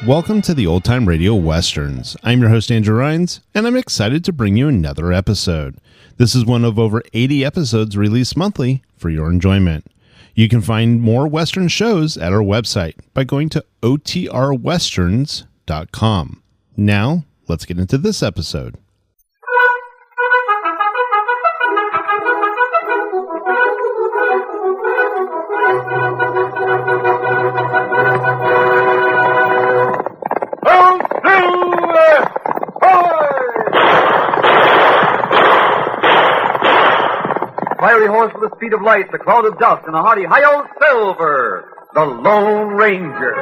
Welcome to the Old Time Radio Westerns. I'm your host, Andrew Rhynes, and I'm excited to bring you another episode. This is one of over 80 episodes released monthly for your enjoyment. You can find more Western shows at our website by going to OTRwesterns.com. Now, let's get into this episode. Fiery horse with the speed of light, the cloud of dust, and a hearty hi-yo Silver, the Lone Ranger.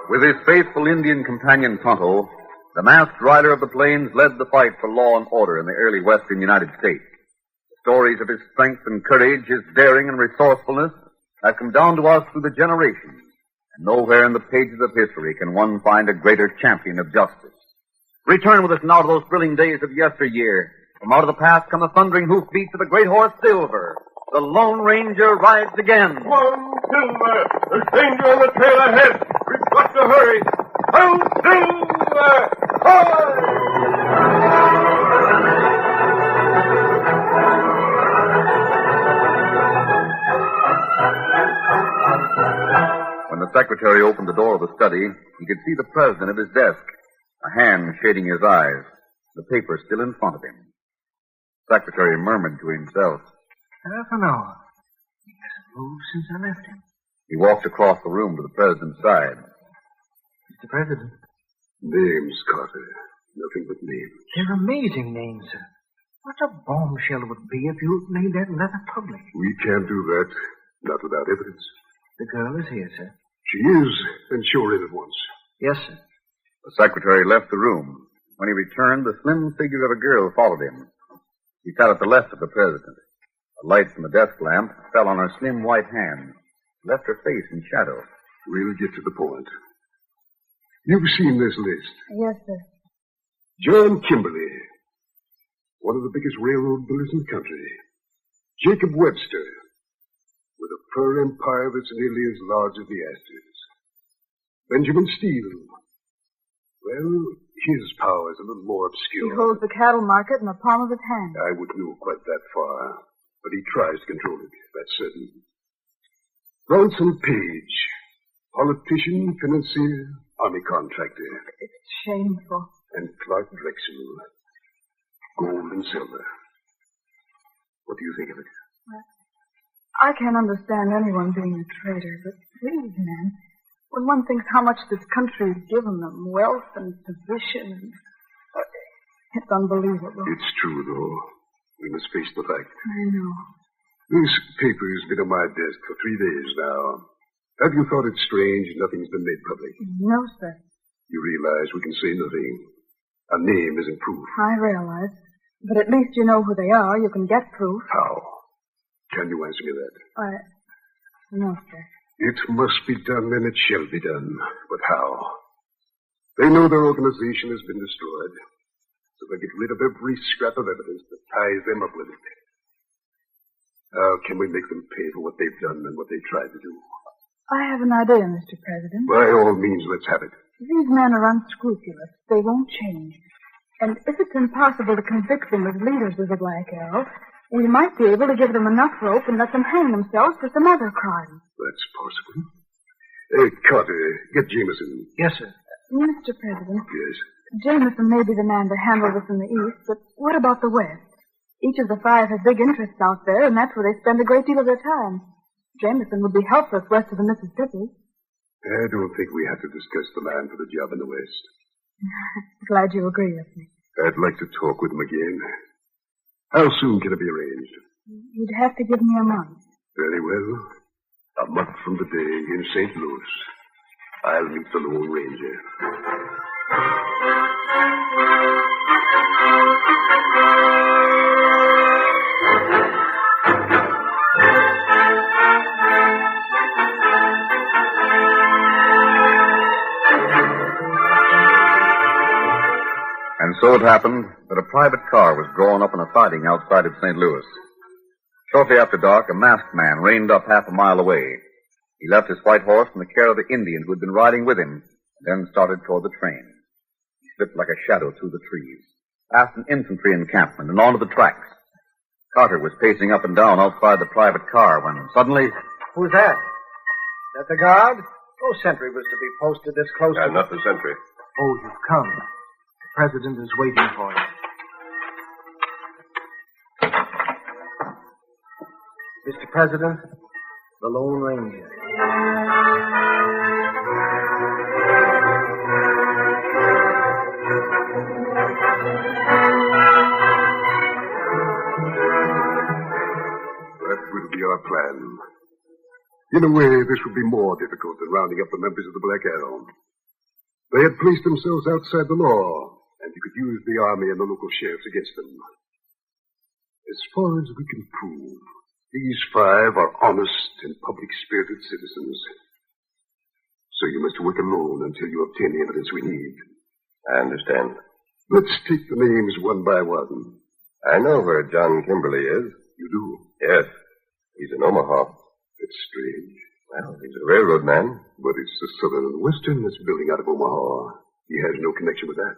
With his faithful Indian companion Tonto, the masked rider of the plains led the fight for law and order in the early western United States. The stories of his strength and courage, his daring and resourcefulness have come down to us through the generations, and nowhere in the pages of history can one find a greater champion of justice. Return with us now to those thrilling days of yesteryear. From out of the past come the thundering hoofbeats of the great horse Silver. The Lone Ranger rides again. Come on, Silver! There's danger on the trail ahead! We've got to hurry! Oh, Silver! Hi! When the secretary opened the door of the study, he could see the president at his desk, a hand shading his eyes, the paper still in front of him. The secretary murmured to himself. Half an hour. He hasn't moved since I left him. He walked across the room to the president's side. Mr. President. Names, Carter. Nothing but names. They're amazing names, sir. What a bombshell it would be if you made that letter public. We can't do that. Not without evidence. The girl is here, sir. She is, and show her in at once. Yes, sir. The secretary left the room. When he returned, the slim figure of a girl followed him. He sat at the left of the president. The light from the desk lamp fell on her slim white hand, left her face in shadow. We'll get to the point. You've seen this list. Yes, sir. John Kimberly, one of the biggest railroad builders in the country. Jacob Webster, with a fur empire that's nearly as large as the Astors. Benjamin Steele. Well, his power is a little more obscure. He holds the cattle market in the palm of his hand. I wouldn't go quite that far, but he tries to control it, that's certain. Bronson Page, politician, financier, army contractor. It's shameful. And Clark Drexel, gold and silver. What do you think of it? Well, I can't understand anyone being a traitor, but these men, when one thinks how much this country has given them, wealth and position, it's unbelievable. It's true, though. We must face the fact. I know. This paper has been on my desk for 3 days now. Have you thought it strange nothing's been made public? No, sir. You realize we can say nothing. A name isn't proof. I realize. But at least you know who they are. You can get proof. How? Can you answer me that? No, sir. It must be done, and it shall be done. But how? They know their organization has been destroyed, so they get rid of every scrap of evidence that ties them up with it. How can we make them pay for what they've done and what they tried to do? I have an idea, Mr. President. By all means, let's have it. These men are unscrupulous. They won't change. And if it's impossible to convict them as leaders of the Black Arrow, we might be able to give them enough rope and let them hang themselves for some other crime. That's possible. Carter, get Jameson. Yes, sir. Mr. President. Yes? Jameson may be the man to handle this in the East, but what about the West? Each of the five has big interests out there, and that's where they spend a great deal of their time. Jameson would be helpless west of the Mississippi. I don't think we have to discuss the man for the job in the West. Glad you agree with me. I'd like to talk with him again. How soon can it be arranged? You'd have to give me a month. Very well. A month from today in St. Louis, I'll meet the Lone Ranger. And so it happened that a private car was drawn up in a siding outside of St. Louis. Shortly after dark, a masked man reined up half a mile away. He left his white horse in the care of the Indian who had been riding with him, and then started toward the train. He slipped like a shadow through the trees, past an infantry encampment, and onto the tracks. Carter was pacing up and down outside the private car when suddenly... Who's that? That the guard? No sentry was to be posted this close to... Not the sentry. Oh, you've come. The president is waiting for you. Mr. President, the Lone Ranger. That will be our plan. In a way, this would be more difficult than rounding up the members of the Black Arrow. They had placed themselves outside the law, and you could use the army and the local sheriffs against them. As far as we can prove, these 5 are honest and public-spirited citizens. So you must work alone until you obtain the evidence we need. I understand. Let's take the names one by one. I know where John Kimberly is. You do? Yes. He's in Omaha. That's strange. Well, he's a railroad man. But it's the Southern and Western that's building out of Omaha. He has no connection with that.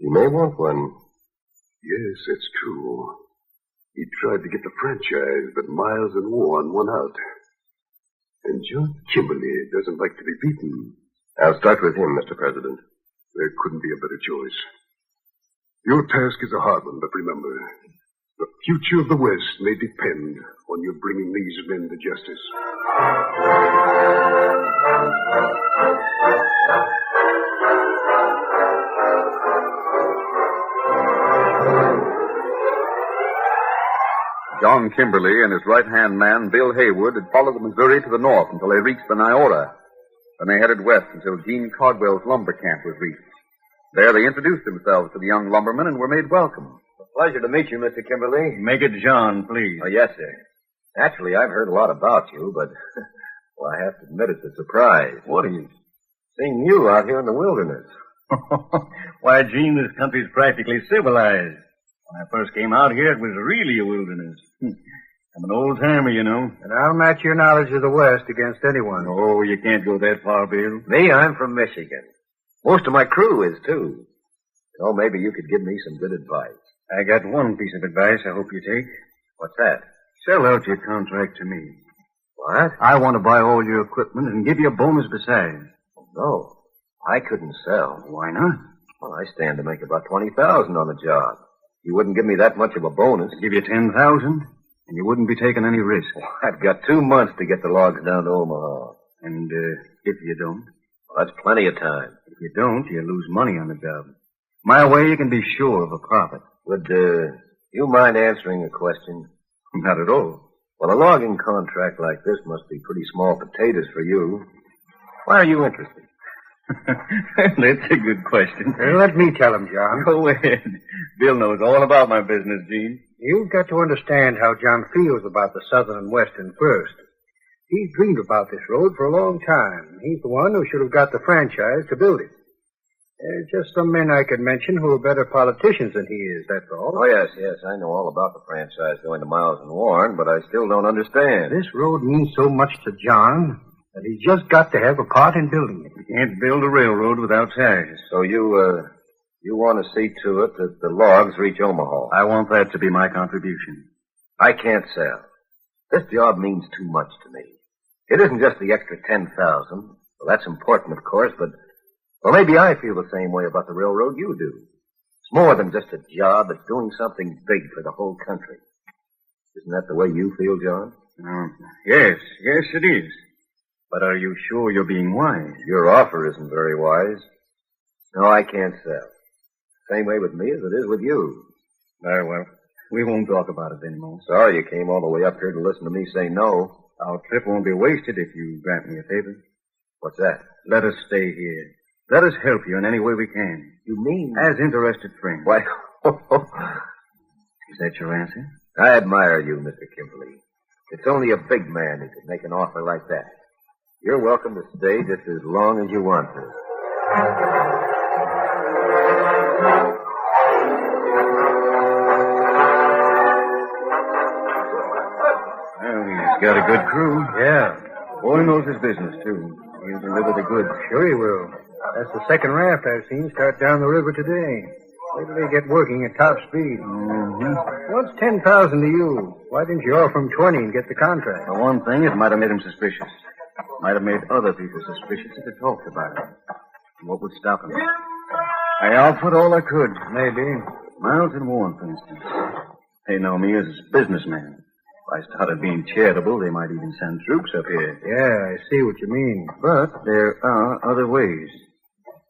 He may want one. Yes, that's true. He tried to get the franchise, but Miles and Warren won out. And John Kimberly doesn't like to be beaten. I'll start with him, Mr. President. There couldn't be a better choice. Your task is a hard one, but remember, the future of the West may depend on your bringing these men to justice. John Kimberly and his right-hand man, Bill Haywood, had followed the Missouri to the north until they reached the Niagara. Then they headed west until Gene Caldwell's lumber camp was reached. There they introduced themselves to the young lumberman and were made welcome. Pleasure to meet you, Mr. Kimberly. Make it John, please. Oh, yes, sir. Naturally, I've heard a lot about you, but, well, I have to admit it's a surprise. What is? Seeing you out here in the wilderness. Why, Gene, this country's practically civilized. When I first came out here, it was really a wilderness. I'm an old-timer, you know. And I'll match your knowledge of the West against anyone. Oh, you can't go that far, Bill. Me, I'm from Michigan. Most of my crew is, too. You know, maybe you could give me some good advice. I got one piece of advice I hope you take. What's that? Sell out your contract to me. What? I want to buy all your equipment and give you a bonus besides. Oh, no. I couldn't sell. Why not? Well, I stand to make about $20,000 on the job. You wouldn't give me that much of a bonus. I'd give you $10,000, and you wouldn't be taking any risk. Well, I've got 2 months to get the logs down to Omaha. And if you don't? Well, that's plenty of time. If you don't, you lose money on the job. My way, you can be sure of a profit. Would you mind answering a question? Not at all. Well, a logging contract like this must be pretty small potatoes for you. Why are you interested? That's a good question. Let me tell him, John. Go ahead. Bill knows all about my business, Gene. You've got to understand how John feels about the Southern and Western first. He's dreamed about this road for a long time. He's the one who should have got the franchise to build it. There's just some men I could mention who are better politicians than he is, that's all. Oh, yes, I know all about the franchise going to Miles and Warren, but I still don't understand. This road means so much to John that he's just got to have a part in building it. You can't build a railroad without ties. So you want to see to it that the logs reach Omaha? I want that to be my contribution. I can't sell. This job means too much to me. It isn't just the extra $10,000. Well, that's important, of course, but... Well, maybe I feel the same way about the railroad you do. It's more than just a job. It's doing something big for the whole country. Isn't that the way you feel, John? Yes, it is. But are you sure you're being wise? Your offer isn't very wise. No, I can't sell. Same way with me as it is with you. Very well. We won't talk about it anymore. Sorry you came all the way up here to listen to me say no. Our trip won't be wasted if you grant me a favor. What's that? Let us stay here. Let us help you in any way we can. You mean? As interested friends. Why? Is that your answer? I admire you, Mr. Kimberly. It's only a big man who could make an offer like that. You're welcome to stay just as long as you want to. Well, he's got a good crew. Yeah. The boy knows his business, too. He'll deliver the goods. Sure he will. That's the second raft I've seen start down the river today. Wait till they get working at top speed. Mm-hmm. What's 10,000 to you? Why didn't you offer him 20 and get the contract? For one thing, it might have made him suspicious. Might have made other people suspicious if they talked about it. What would stop him? I output all I could. Maybe. Miles and Warren, for instance. They know me as a businessman. If I started being charitable, they might even send troops up here. Yeah, I see what you mean. But there are other ways.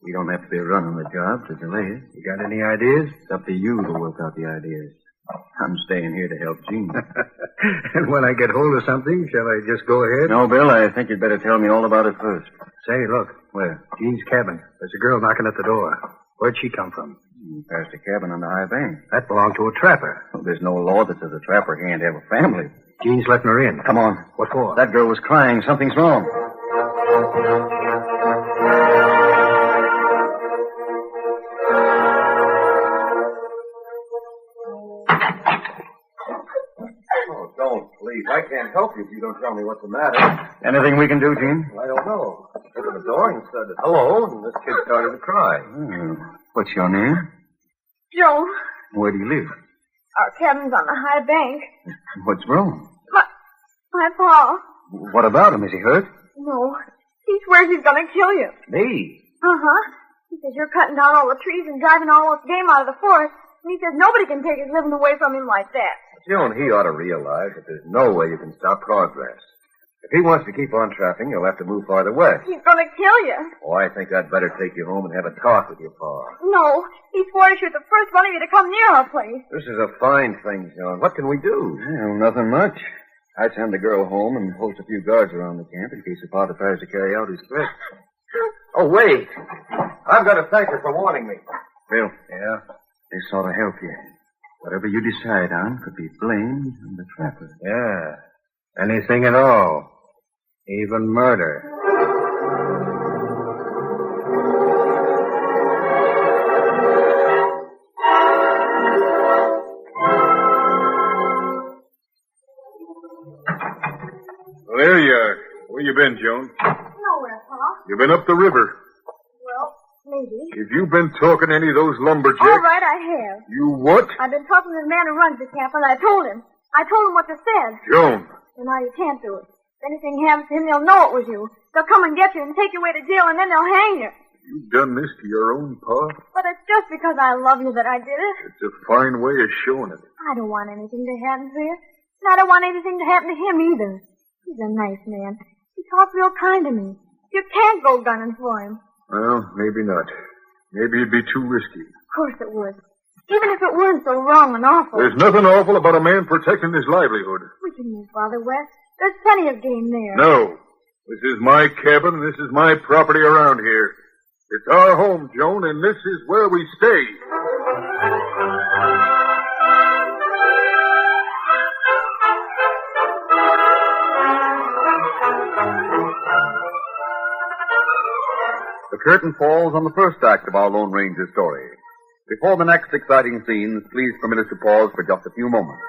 We don't have to be running the job to delay it. You got any ideas? It's up to you to work out the ideas. I'm staying here to help Gene. And when I get hold of something, shall I just go ahead? No, Bill, I think you'd better tell me all about it first. Say, look. Where? Gene's cabin. There's a girl knocking at the door. Where'd she come from? Past the cabin on the high bank. That belonged to a trapper. Well, there's no law that says a trapper can't have a family. Gene's letting her in. Come on. What for? That girl was crying. Something's wrong. Oh, don't, please. I can't help you if you don't tell me what's the matter. Anything we can do, Gene? I don't know. I opened the door and said hello, and this kid started to cry. What's your name? Joe, Where do you live? our cabin's on the high bank. What's wrong? My pa. What about him? Is he hurt? No. He swears he's gonna kill you. Me? Uh-huh. He says you're cutting down all the trees and driving all this game out of the forest. And he says nobody can take his living away from him like that. Joan, he ought to realize that there's no way you can stop progress. If he wants to keep on trapping, he'll have to move farther west. He's gonna kill you. Oh, I think I'd better take you home and have a talk with your pa. No. He swore to shoot the first one of you to come near our place. This is a fine thing, Joan. What can we do? Well, nothing much. I'd send the girl home and post a few guards around the camp in case her father tries to carry out his threat. Oh, wait. I've got to thank her for warning me. Bill. Yeah? This ought to help you. Whatever you decide on could be blamed on the trapper. Yeah. Anything at all. Even murder. Well, there you are. Where you been, Joan? Nowhere, Pa. You been up the river. Well, maybe. Have you been talking to any of those lumberjacks? All right, I have. You what? I've been talking to the man who runs the camp, and I told him. I told him what you said. Joan. So now you can't do it. If anything happens to him, they'll know it was you. They'll come and get you and take you away to jail, and then they'll hang you. You've done this to your own pa? But it's just because I love you that I did it. It's a fine way of showing it. I don't want anything to happen to you. And I don't want anything to happen to him either. He's a nice man. He talks real kind to me. You can't go gunning for him. Well, maybe not. Maybe it'd be too risky. Of course it would. Even if it weren't so wrong and awful. There's nothing awful about a man protecting his livelihood. We can move farther west. There's plenty of game there. No. This is my cabin, and this is my property around here. It's our home, Joan, and this is where we stay. The curtain falls on the first act of our Lone Ranger story. Before the next exciting scenes, please permit us to pause for just a few moments.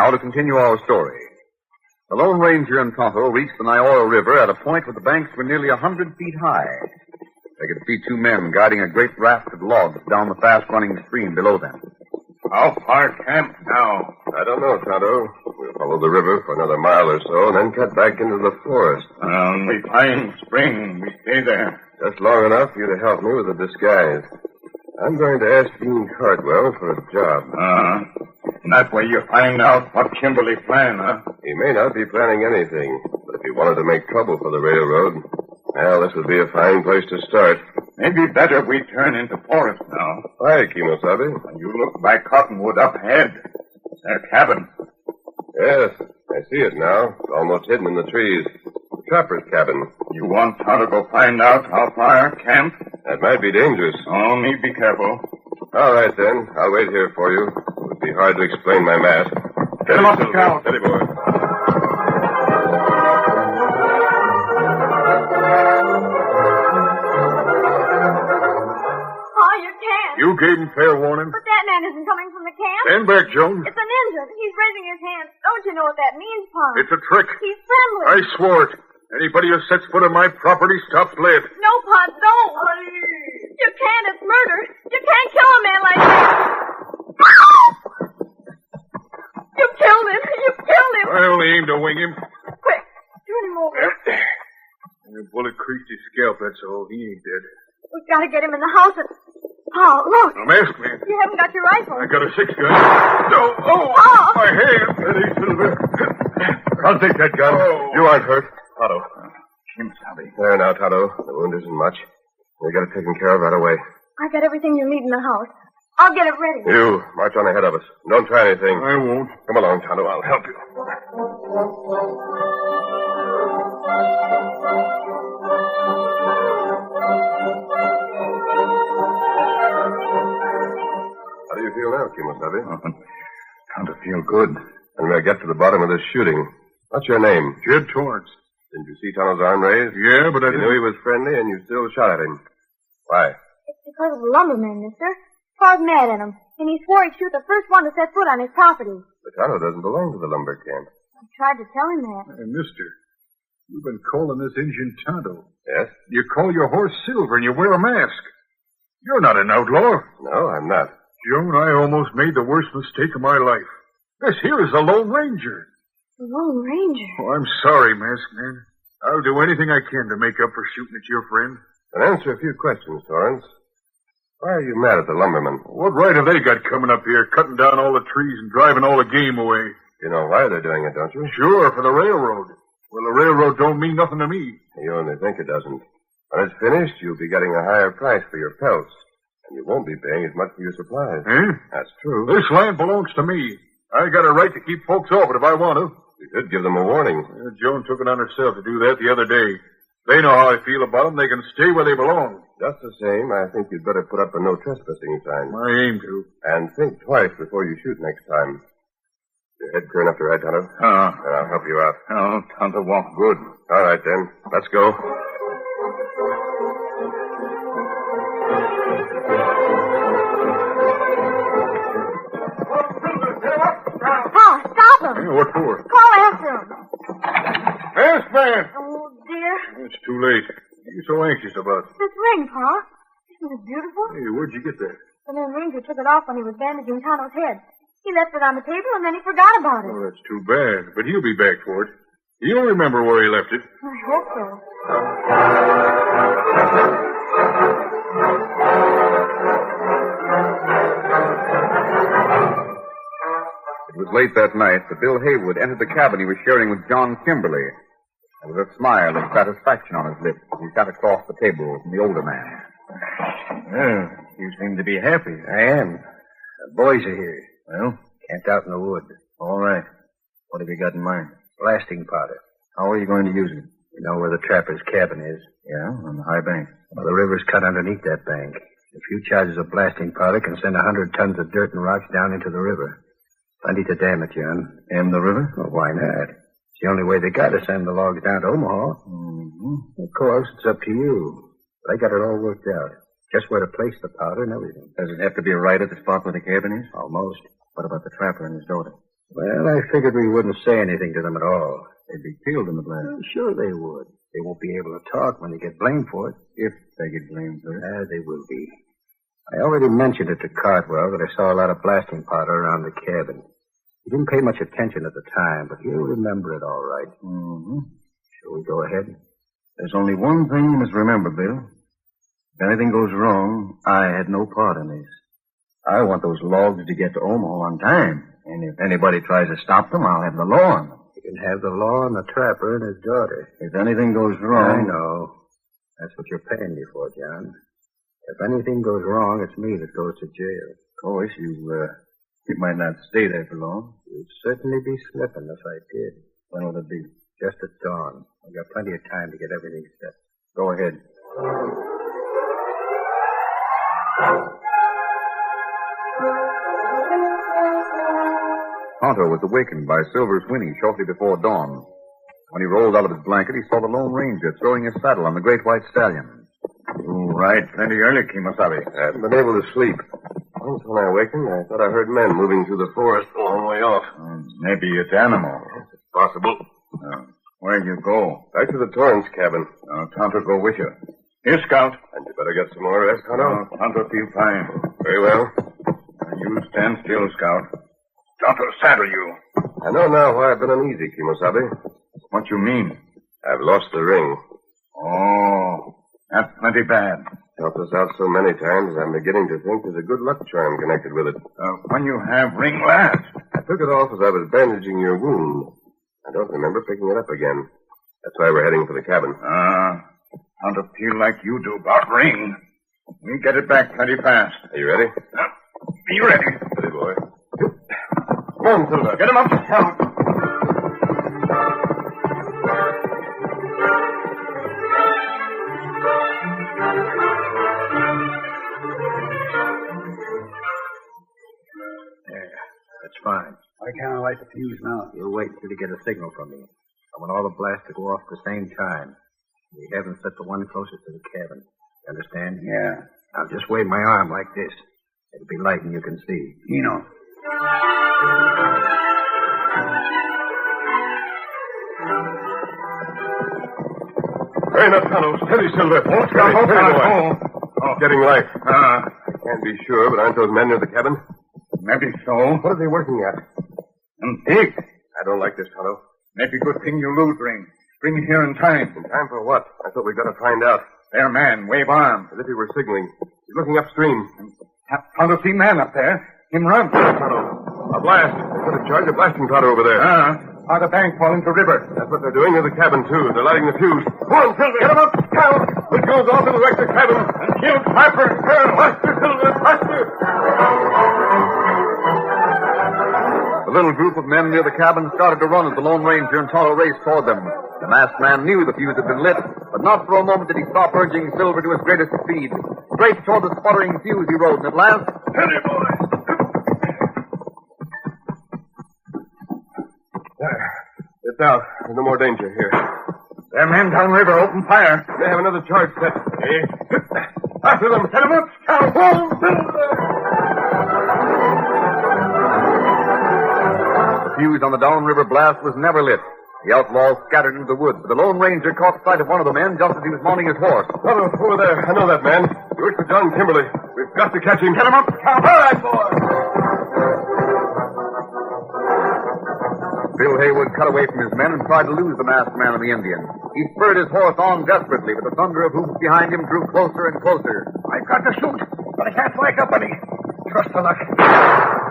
Now to continue our story. The Lone Ranger and Tonto reached the Niola River at a point where the banks were nearly 100 feet high. They could see two men guiding a great raft of logs down the fast-running stream below them. How far camp now? I don't know, Tonto. We'll follow the river for another mile or so and then cut back into the forest. We find spring. We stay there. Just long enough for you to help me with the disguise. I'm going to ask Dean Cardwell for a job. That way you find out what Kimberly planned, huh? He may not be planning anything, but if he wanted to make trouble for the railroad, well, this would be a fine place to start. Maybe better we turn into forest now. Hi, Kimosabe. You look by Cottonwood up ahead. Their cabin. Yes, I see it now. It's almost hidden in the trees. The trapper's cabin. You want Todd to go find out how far camp? That might be dangerous. Only be careful. All right, then. I'll wait here for you. It would be hard to explain my mask. Get him off the cow. Steady, boy. You gave him fair warning. But that man isn't coming from the camp. Stand back, Jones. It's an Indian. He's raising his hand. Don't you know what that means, Pop? It's a trick. He's friendly. I swore it. Anybody who sets foot on my property stops lead. No, Pop, don't. You can't. It's murder. You can't kill a man like that. You killed him. You killed him. I only aimed to wing him. Quick, turn him over. The bullet creased his scalp, that's all. He ain't dead. We've got to get him in the house. Oh, look. A masked man. You haven't got your rifle. I got a 6-gun. No, Oh. my hand. Steady, Silver. I'll take that gun. Oh. You aren't hurt. Tonto. Kimsabe. There now, Tonto. The wound isn't much. We got it taken care of right away. I got everything you need in the house. I'll get it ready. You, march on ahead of us. Don't try anything. I won't. Come along, Tonto. I'll help you. How do you feel now, Kimosabe? Come to feel good. And we'll get to the bottom of this shooting. What's your name? Jed Torrance. Didn't you see Tonto's arm raised? Yeah, but I You knew he was friendly, and you still shot at him. Why? It's because of the lumberman, mister. Pa's mad at him, and he swore he'd shoot the first one to set foot on his property. But Tonto doesn't belong to the lumber camp. I tried to tell him that. Hey, mister, you've been calling this Indian Tonto. Yes? You call your horse Silver and you wear a mask. You're not an outlaw. No, I'm not. Joan, I almost made the worst mistake of my life. This here is the Lone Ranger. The Lone Ranger? Oh, I'm sorry, masked man. I'll do anything I can to make up for shooting at your friend. And answer a few questions, Torrance. Why are you mad at the lumbermen? What right have they got coming up here, cutting down all the trees and driving all the game away? You know why they're doing it, don't you? Sure, for the railroad. Well, the railroad don't mean nothing to me. You only think it doesn't. When it's finished, you'll be getting a higher price for your pelts. And you won't be paying as much for your supplies. Eh? That's true. This land belongs to me. I got a right to keep folks off it if I want to. You could give them a warning. Joan took it on herself to do that the other day. They know how I feel about them. They can stay where they belong. Just the same, I think you'd better put up a no trespassing sign. I aim to. And think twice before you shoot next time. Your head clear enough to ride, Tonto? And I'll help you out. Oh, Tonto walk good. All right, then. Let's go. Pa, stop him. Hey, what for? Call after him. Masked man! Oh, dear. It's too late. What are you so anxious about? This ring, Pa. Isn't it beautiful? Hey, where'd you get that? The Lone Ranger took it off when he was bandaging Tonto's head. He left it on the table, and then he forgot about it. Oh, that's too bad. But he'll be back for it. He'll remember where he left it. I hope so. It was late that night that Bill Haywood entered the cabin he was sharing with John Kimberly. There was a smile of satisfaction on his lips as he sat across the table from the older man. Well, you seem to be happy. I am. The boys are here. Well, Camped out in the wood. all right. What have you got in mind? Blasting powder. How are you going to use it? You know where the trapper's cabin is? Yeah, on the high bank. Well, the river's cut underneath that bank. A few charges of blasting powder can send 100 tons of dirt and rocks down into the river. Plenty to dam it, John. Dam the river? Well, why not? It's the only way they got to send the logs down to Omaha. Mm-hmm. Of course, it's up to you. But I got it all worked out. Just where to place the powder and everything. Does it have to be right at the spot where the cabin is? Almost. What about the trapper and his daughter? Well, I figured we wouldn't say anything to them at all. They'd be killed in the blast. Well, sure they would. They won't be able to talk when they get blamed for it. If they get blamed for it. They will be. I already mentioned it to Cartwell that I saw a lot of blasting powder around the cabin. He didn't pay much attention at the time, but he'll remember it all right. Mm-hmm. Shall we go ahead? There's only one thing you must remember, Bill. If anything goes wrong, I had no part in this. I want those logs to get to Omaha on time. And if anybody tries to stop them, I'll have the law on them. You can have the law on the trapper and his daughter. If anything goes wrong... I know. That's what you're paying me for, John. If anything goes wrong, it's me that goes to jail. Of course, you might not stay there for long. You'd certainly be slipping if I did. When will it be? Just at dawn. I've got plenty of time to get everything set. Go ahead. Tonto was awakened by Silver's whinny shortly before dawn. When he rolled out of his blanket, he saw the Lone Ranger throwing his saddle on the great white stallion. All right, plenty early, Kimosabe. I haven't been able to sleep. Once when I awakened, I thought I heard men moving through the forest a long way off. Maybe it's animal. It's possible. Where'd you go? Back to the Torrance cabin. Tonto go with you. Here, Scout. And you better get some more rest, Tonto. Tonto feel fine. Very well. You stand still, Scout. Tonto saddle you. I know now why I've been uneasy, Kimosabe. What you mean? I've lost the ring. Oh, that's plenty bad. Helped us out so many times, I'm beginning to think there's a good luck charm connected with it. When you have ring last? I took it off as I was bandaging your wound. I don't remember picking it up again. That's why we're heading for the cabin. Tonto feel like you do about ring. We'll get it back plenty fast. Are you ready? Be ready. Ready, boy. Come on, Silver. Get him up, Scout. That's fine. Why can't I light the fuse now? You'll wait until you get a signal from me. I want all the blasts to go off at the same time. We haven't set the one closest to the cabin. You understand? Yeah. Now just wave my arm like this. It'll be light and you can see. You know. Hurry up, Tonto. Steady, Silver. Getting light. I can't be sure, but aren't those men near the cabin? Maybe so. What are they working at? And big. I don't like this, Tonto. Maybe good thing you lose ring. Bring here in time. In time for what? I thought we'd got to find out. There, man. Wave arm. As if he were signaling. He's looking upstream. Tonto see man up there. Him run. Tonto. A blast. They put a charge of blasting powder over there. Out of bank fall into river. That's what they're doing near the cabin, too. They're lighting the fuse. Come on, Silver. Get him up. Scout. It goes off in the wreck the cabin. And kill Trapper and Colonel. Faster, Silver. Faster. The little group of men near the cabin started to run as the Lone Ranger and Tonto raced toward them. The masked man knew the fuse had been lit, but not for a moment did he stop urging Silver to his greatest speed. Straight toward the sputtering fuse he rode, and at last... Steady, boy. There. It's out. There's no more danger here. There men downriver. Open fire. They have another charge set. Hey. After them. Set them up. Scout. The fuse on the downriver blast was never lit. The outlaws scattered into the woods, but the Lone Ranger caught sight of one of the men just as he was mounting his horse. Over there. I know that man. He works for John Kimberly. We've got to catch him. Get him up, Scout. All right, boy. Bill Haywood cut away from his men and tried to lose the masked man and the Indian. He spurred his horse on desperately, but the thunder of hoofs behind him drew closer and closer. I've got to shoot, but I can't flag up any. Trust the luck.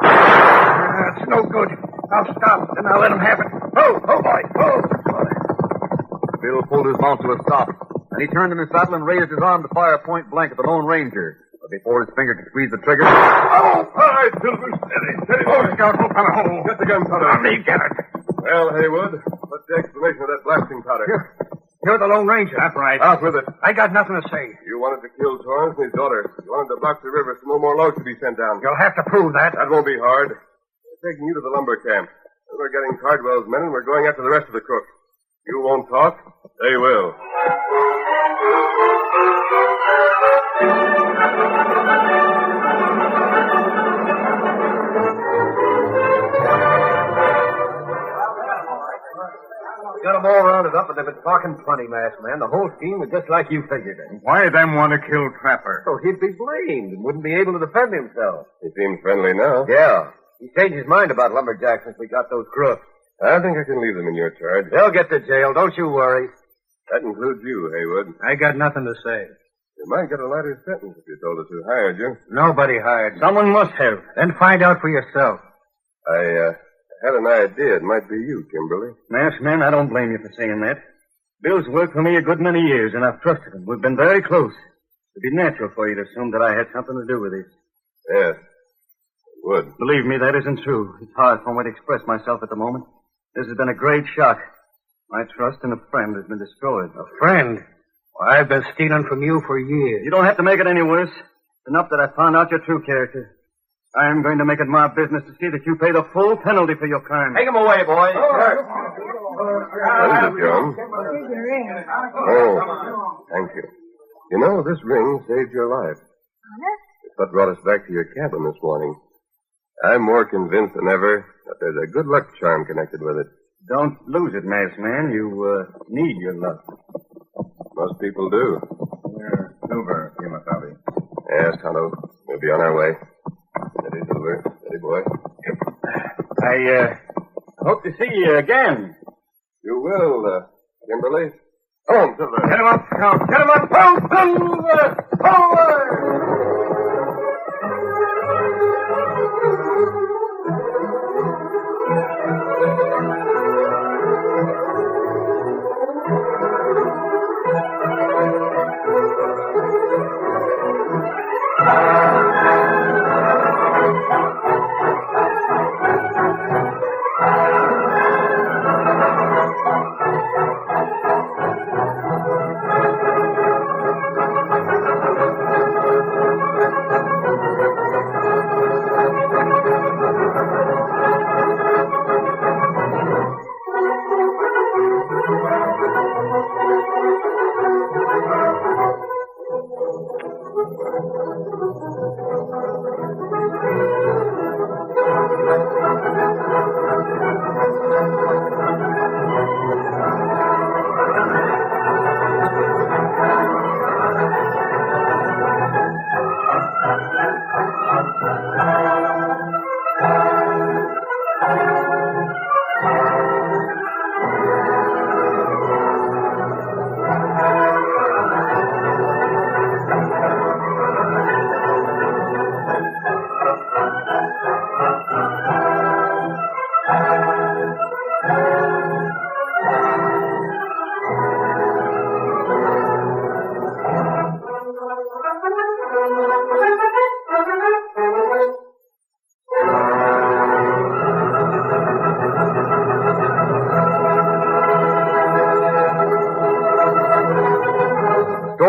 That's no good. I'll stop, and I'll let him have it. Oh, boy, oh. Bill pulled his mount to a stop, and he turned in his saddle and raised his arm to fire point blank at the Lone Ranger. But before his finger could squeeze the trigger... Oh, all right, Silver. Steady, boy. Scout, hook on a hole. Get the gun, Tonto. Let me get it. Well, Haywood, what's the explanation of that blasting powder? You're the Lone Ranger. That's right. Out with it. I got nothing to say. You wanted to kill Torrance and his daughter. You wanted to block the river so no more logs could be sent down. You'll have to prove that. That won't be hard. We're taking you to the lumber camp. And we're getting Cardwell's men, and we're going after the rest of the crooks. You won't talk. They will. got them all rounded up, and they've been talking plenty, masked man. The whole scheme was just like you figured it. Why them want to kill Trapper? So he'd be blamed and wouldn't be able to defend himself. He seems friendly now. Yeah. He changed his mind about lumberjacks since we got those crooks. I think I can leave them in your charge. They'll get to jail, don't you worry. That includes you, Haywood. I got nothing to say. You might get a lighter sentence if you told us who hired you. Nobody hired. Someone must have. Then find out for yourself. I had an idea. It might be you, Kimberly. Masked man, I don't blame you for saying that. Bill's worked for me a good many years, and I've trusted him. We've been very close. It'd be natural for you to assume that I had something to do with it. Yes. It would. Believe me, that isn't true. It's hard for me to express myself at the moment. This has been a great shock. My trust in a friend has been destroyed. A friend? Well, I've been stealing from you for years. You don't have to make it any worse. It's enough that I found out your true character. I am going to make it my business to see that you pay the full penalty for your crime. Take him away, boys. What is it, John? Here's your ring. Oh, thank you. You know, this ring saved your life. Honest? It's what brought us back to your cabin this morning. I'm more convinced than ever that there's a good luck charm connected with it. Don't lose it, masked man. You need your luck. Most people do. Silver, Kimasabi. Yes, Tonto. We'll be on our way. Steady, Silver. Steady, boy. I hope to see you again. You will, Kimberly. Come on, Silver. Get him up, Scout. Get him up. Oh, Silver! Forward!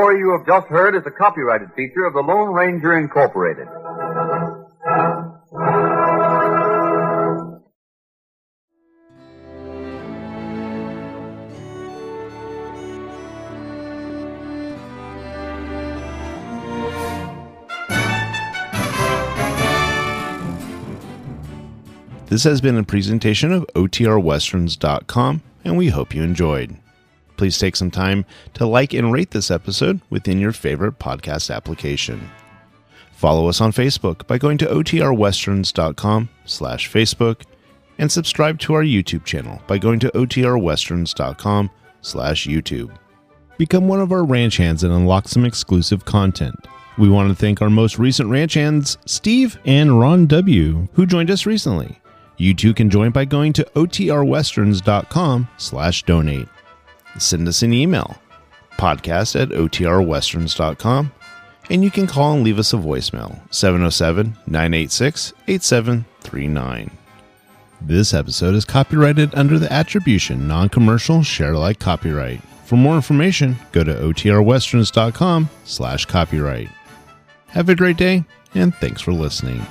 You have just heard is a copyrighted feature of the Lone Ranger Incorporated. This has been a presentation of OTRWesterns.com, and we hope you enjoyed. Please take some time to like and rate this episode within your favorite podcast application. Follow us on Facebook by going to OTRWesterns.com/Facebook and subscribe to our YouTube channel by going to OTRWesterns.com/YouTube. Become one of our ranch hands and unlock some exclusive content. We want to thank our most recent ranch hands, Steve and Ron W., who joined us recently. You too can join by going to OTRWesterns.com/donate. Send us an email, podcast@OTRWesterns.com, and you can call and leave us a voicemail, 707-986-8739. This episode is copyrighted under the attribution, non-commercial, share-alike copyright. For more information, go to OTRWesterns.com/copyright. Have a great day, and thanks for listening.